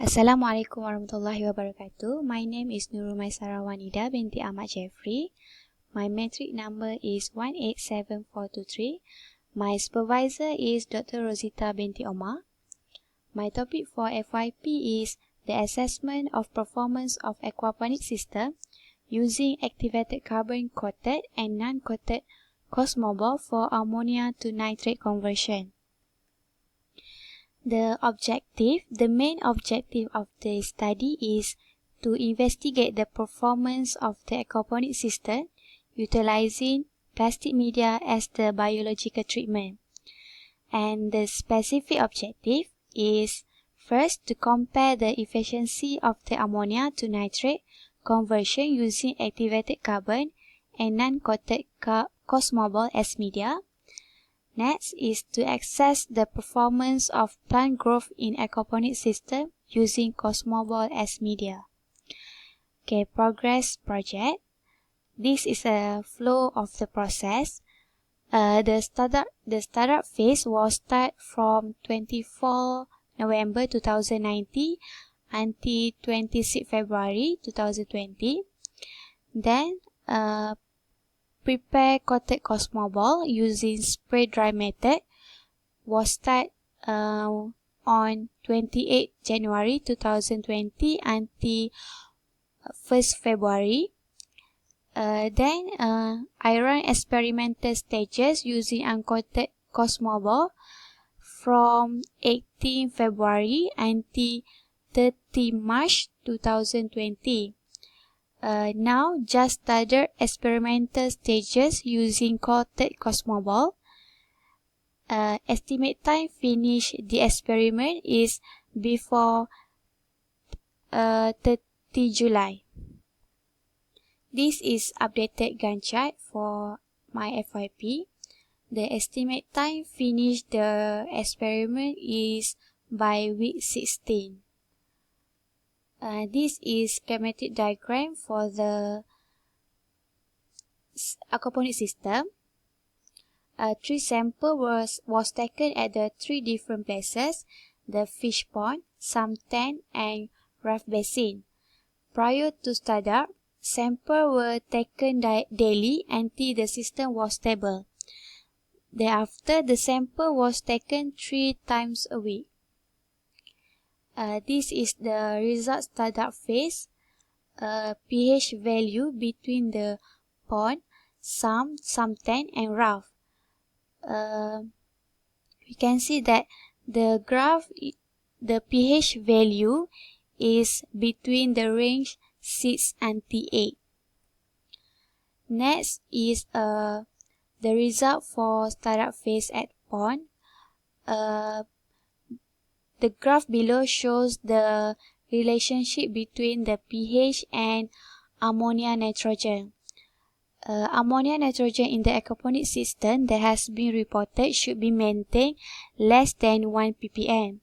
Assalamualaikum warahmatullahi wabarakatuh. My name is Nurul Maisara Wanida binti Ahmad Jeffrey. My metric number is 187423. My supervisor is Dr. Rosita binti Omar. My topic for FYP is the assessment of performance of aquaponic system using activated carbon coated and non-coated Cosmoball for ammonia to nitrate conversion. The main objective of the study is to investigate the performance of the aquaponic system utilizing plastic media as the biological treatment. And the specific objective is first to compare the efficiency of the ammonia to nitrate conversion using activated carbon and non-coated Cosmoball as media. Next is to assess the performance of plant growth in aquaponic system using Cosmoball as media. Okay, progress project. This is a flow of the process. The startup phase was start from 24 November 2019 until 26 February 2020. Then prepare coated Cosmoball using spray dry method was start on 28 January 2020 until 1st February. Then I run experimental stages using uncoated Cosmoball from 18 February until 30 March 2020. Now just started experimental stages using coated Cosmoball. Estimate time finish the experiment is before 30 July. This is updated Gantt chart for my FYP. The estimate time finish the experiment is by week 16. This is schematic diagram for the aquaponic system. 3 samples was taken at the 3 different places: the fish pond, suntan, and raft basin. Prior to startup, samples were taken daily until the system was stable. Thereafter, the sample was taken 3 times a week. This is the result startup phase. pH value between the pond, suntan, and raft. We can see that the graph, the pH value is between the range 6 and 8. Next is the result for startup phase at pond. The graph below shows the relationship between the pH and ammonia nitrogen. Ammonia nitrogen in the aquaponic system that has been reported should be maintained less than 1 ppm.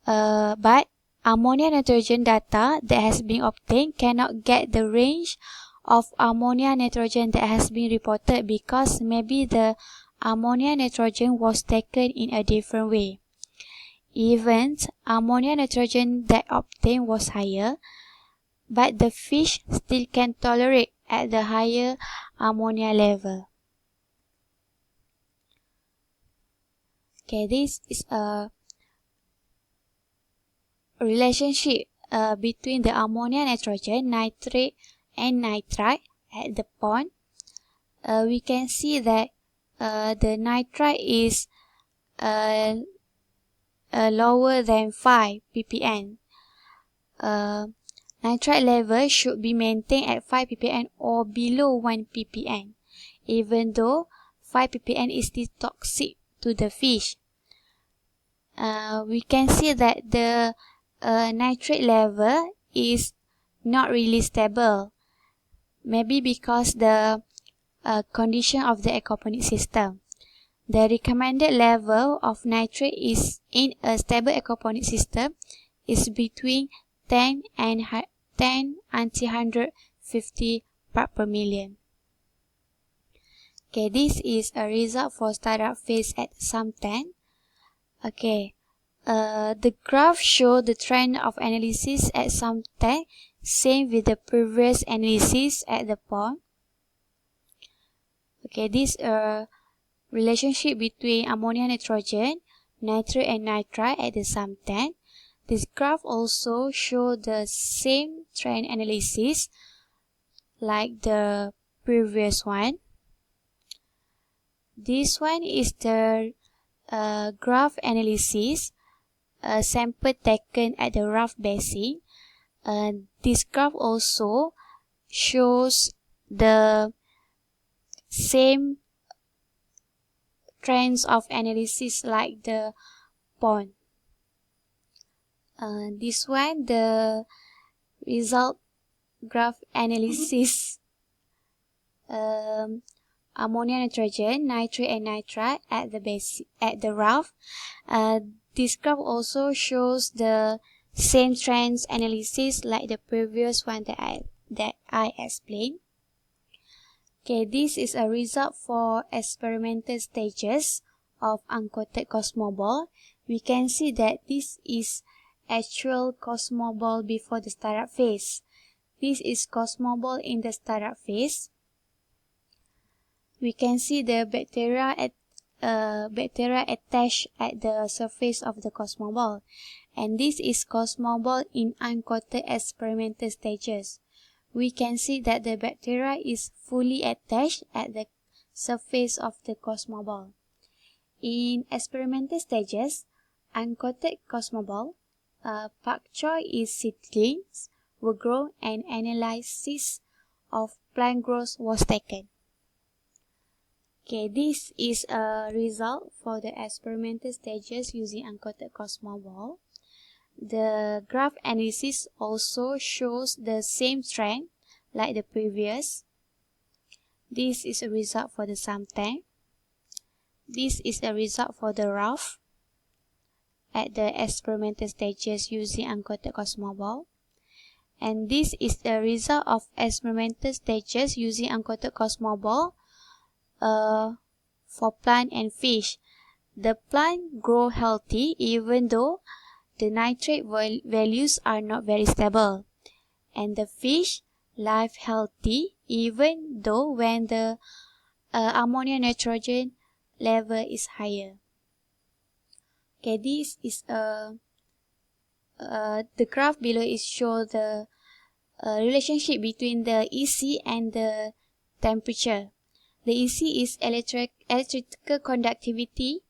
But ammonia nitrogen data that has been obtained cannot get the range of ammonia nitrogen that has been reported because maybe the ammonia nitrogen was taken in a different way. Even ammonia nitrogen that obtained was higher, but the fish still can tolerate at the higher ammonia level. Okay, this is a relationship between the ammonia nitrogen, nitrate, and nitrite at the pond. We can see that the nitrite is lower than 5 ppm. Nitrite level should be maintained at 5 ppm or below 1 ppm, even though 5 ppm is still toxic to the fish. We can see that the nitrate level is not really stable, maybe because the condition of the aquaponic system. The recommended level of nitrate is in a stable aquaponic system is between 10 until 150 part per million. Okay, this is a result for startup phase at suntan. Okay, The graph shows the trend of analysis at some time, same with the previous analysis at the point. Okay, this relationship between ammonia, nitrogen, nitrate and nitrite at the sum 10. This graph also shows the same trend analysis like the previous one. This one is the graph analysis, a sample taken at the rough basin. This graph also shows the same trends of analysis like the pond. This one, the result graph analysis, ammonia, nitrogen, nitrate and nitrite at the base at the rough. This graph also shows the same trends analysis like the previous one that I explained. Okay, this is a result for experimental stages of uncoated cosmoball. We can see that this is actual cosmoball before the startup phase. This is cosmoball in the startup phase. We can see the bacteria attached at the surface of the cosmoball, and this is cosmoball in uncoated experimental stages. We can see that the bacteria is fully attached at the surface of the cosmoball. In experimental stages, uncoated cosmoball, pak choy is seedlings were grown and analysis of plant growth was taken. Okay, this is a result for the experimental stages using uncoated cosmoball. The graph analysis also shows the same trend like the previous. This is a result for the sum tank. This is a result for the rough at the experimental stages using uncoated cosmoball. And this is the result of experimental stages using uncoated cosmoball for plant and fish. The plant grow healthy even though the nitrate values are not very stable, and the fish live healthy even though when the ammonia nitrogen level is higher. Okay, this is the graph below is show the relationship between the EC and the temperature. The EC is electrical conductivity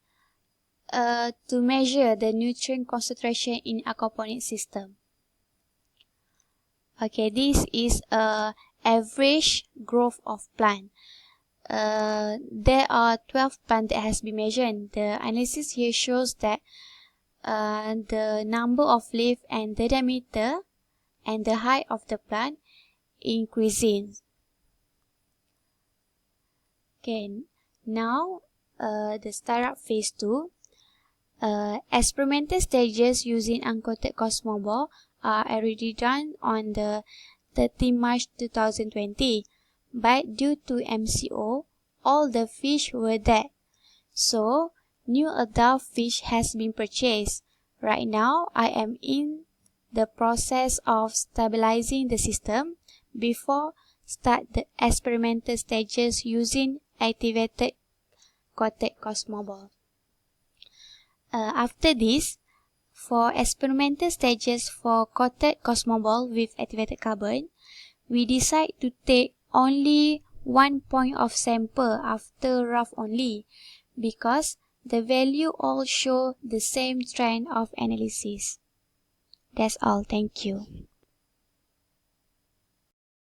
to measure the nutrient concentration in aquaponic system. Okay, this is average growth of plant. There are 12 plants that has been measured. The analysis here shows that the number of leaf and the diameter and the height of the plant increasing. Okay, now the startup phase 2. Experimental stages using uncoated cosmoball are already done on the 13 March 2020, but due to MCO, all the fish were dead. So, new adult fish has been purchased. Right now, I am in the process of stabilizing the system before start the experimental stages using activated coated cosmoball. After this, for experimental stages for coated cosmoball with activated carbon, we decide to take only 1 point of sample after rough only, because the value all show the same trend of analysis. That's all. Thank you.